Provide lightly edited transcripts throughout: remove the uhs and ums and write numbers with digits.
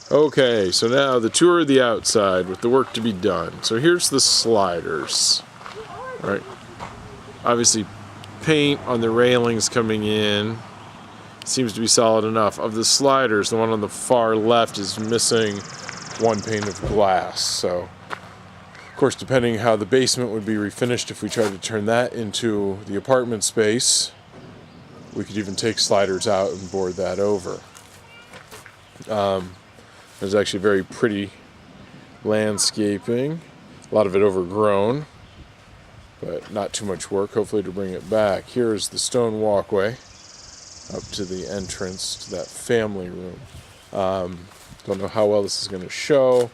Okay, so now the tour of the outside with the work to be done. So here's the sliders, right? Obviously paint on the railings coming in seems to be solid enough. Of the sliders, the one on the far left is missing one pane of glass. So, of course, depending how the basement would be refinished, if we tried to turn that into the apartment space, we could even take sliders out and board that over. There's actually very pretty landscaping, a lot of it overgrown, but not too much work, hopefully, to bring it back. Here is the stone walkway up to the entrance to that family room. Don't know how well this is going to show,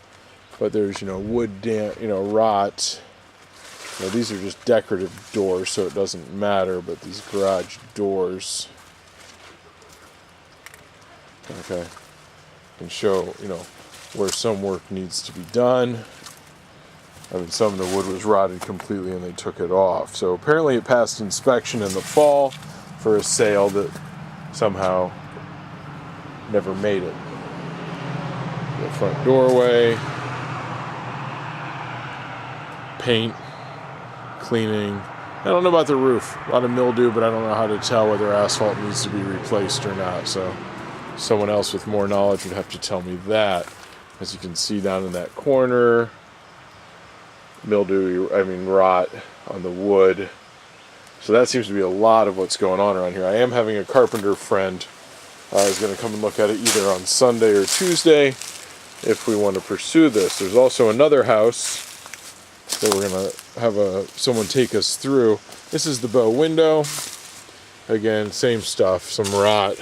but there's, wood, rot. These are just decorative doors, so it doesn't matter, but these garage doors, okay, can show, where some work needs to be done. I mean, some of the wood was rotted completely and they took it off. So apparently it passed inspection in the fall for a sale that somehow never made it. The front doorway, paint, cleaning. I don't know about the roof. A lot of mildew, but I don't know how to tell whether asphalt needs to be replaced or not. So someone else with more knowledge would have to tell me that. As you can see down in that corner, rot on the wood. So that seems to be a lot of what's going on around here. I am having a carpenter friend who's going to come and look at it either on Sunday or Tuesday if we want to pursue this. There's also another house that we're going to have someone take us through. This is the bow window. Again, same stuff, some rot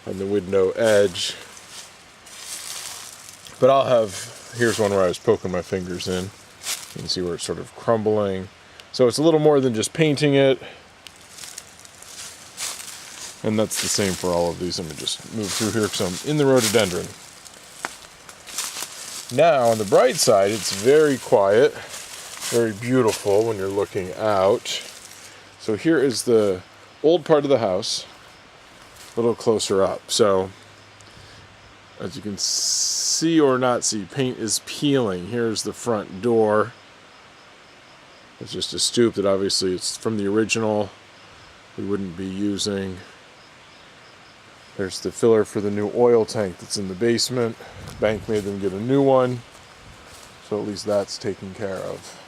on the window edge. But here's one where I was poking my fingers in. You can see where it's sort of crumbling. So it's a little more than just painting it. And that's the same for all of these. I'm going to just move through here because I'm in the rhododendron. Now, on the bright side, it's very quiet, very beautiful when you're looking out. So here is the old part of the house, a little closer up. So, as you can see or not see, paint is peeling. Here's the front door. It's just a stoop that obviously it's from the original. We wouldn't be using. There's the filler for the new oil tank that's in the basement. Bank made them get a new one. So at least that's taken care of.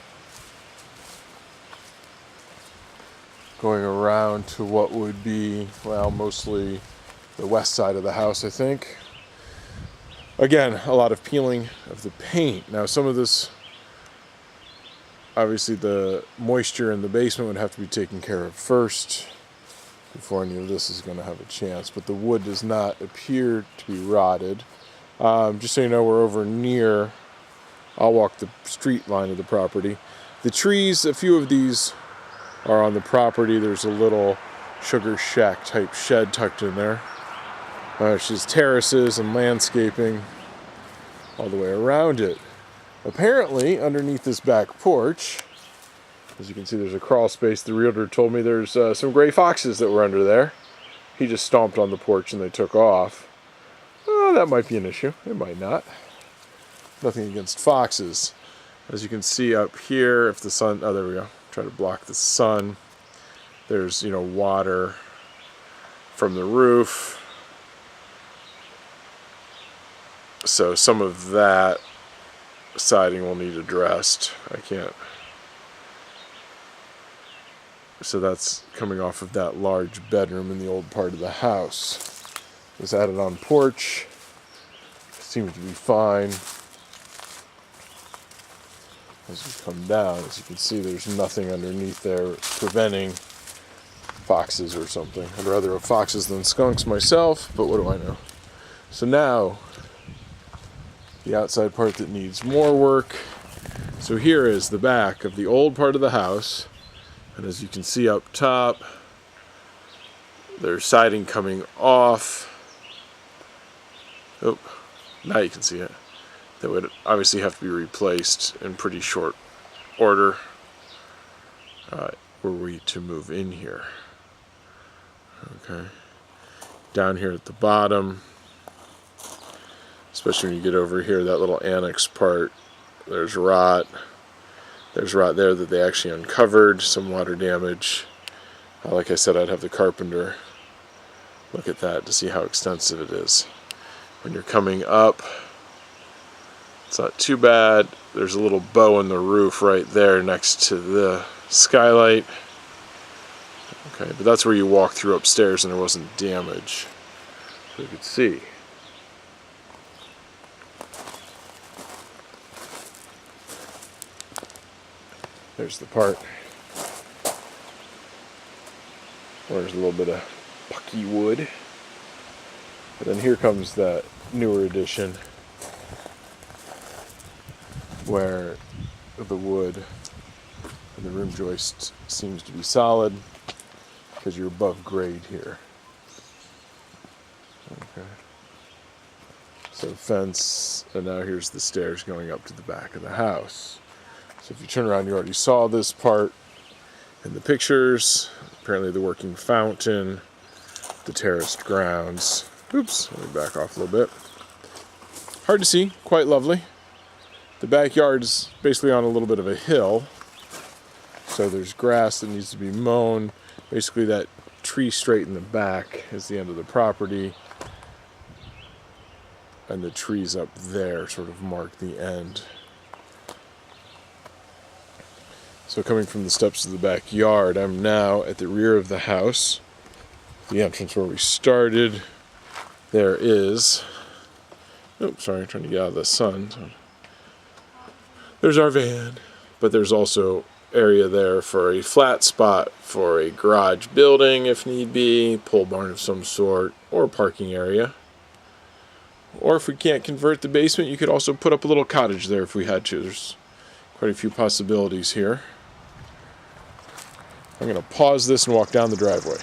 Going around to what would be, mostly the west side of the house, I think. Again, a lot of peeling of the paint. Now, some of this, obviously the moisture in the basement would have to be taken care of first before any of this is going to have a chance. But the wood does not appear to be rotted. Just so you know, we're over near, I'll walk the street line of the property. The trees, a few of these are on the property. There's a little sugar shack type shed tucked in there. There's just terraces and landscaping all the way around it. Apparently, underneath this back porch, as you can see, there's a crawl space. The realtor told me there's some gray foxes that were under there. He just stomped on the porch and they took off. Oh, that might be an issue. It might not. Nothing against foxes. As you can see up here, if the sun, oh, there we go. Try to block the sun. There's, water from the roof. So some of that siding will need addressed. So that's coming off of that large bedroom in the old part of the house. It was added on porch. Seems to be fine. As we come down, as you can see, there's nothing underneath there preventing foxes or something. I'd rather have foxes than skunks myself, but what do I know? So now, the outside part that needs more work. So here is the back of the old part of the house. And as you can see up top, there's siding coming off. Oh, now you can see it. That would obviously have to be replaced in pretty short order were we to move in here. Okay. Down here at the bottom, especially when you get over here, that little annex part. There's rot. There's rot there that they actually uncovered, some water damage. Like I said, I'd have the carpenter look at that to see how extensive it is. When you're coming up, it's not too bad. There's a little bow in the roof right there next to the skylight. Okay, but that's where you walk through upstairs and there wasn't damage. So you could see. There's the part where there's a little bit of pucky wood. But then here comes that newer edition where the wood and the room joist seems to be solid because you're above grade here. Okay. So fence, and now here's the stairs going up to the back of the house. So if you turn around, you already saw this part in the pictures. Apparently the working fountain, the terraced grounds. Oops, let me back off a little bit. Hard to see, quite lovely. The backyard is basically on a little bit of a hill. So there's grass that needs to be mown. Basically that tree straight in the back is the end of the property. And the trees up there sort of mark the end. So coming from the steps of the backyard, I'm now at the rear of the house. The entrance where we started. There is, oops, sorry, trying to get out of the sun. There's our van, but there's also area there for a flat spot for a garage building if need be, pole barn of some sort, or a parking area. Or if we can't convert the basement, you could also put up a little cottage there if we had to. There's quite a few possibilities here. I'm going to pause this and walk down the driveway.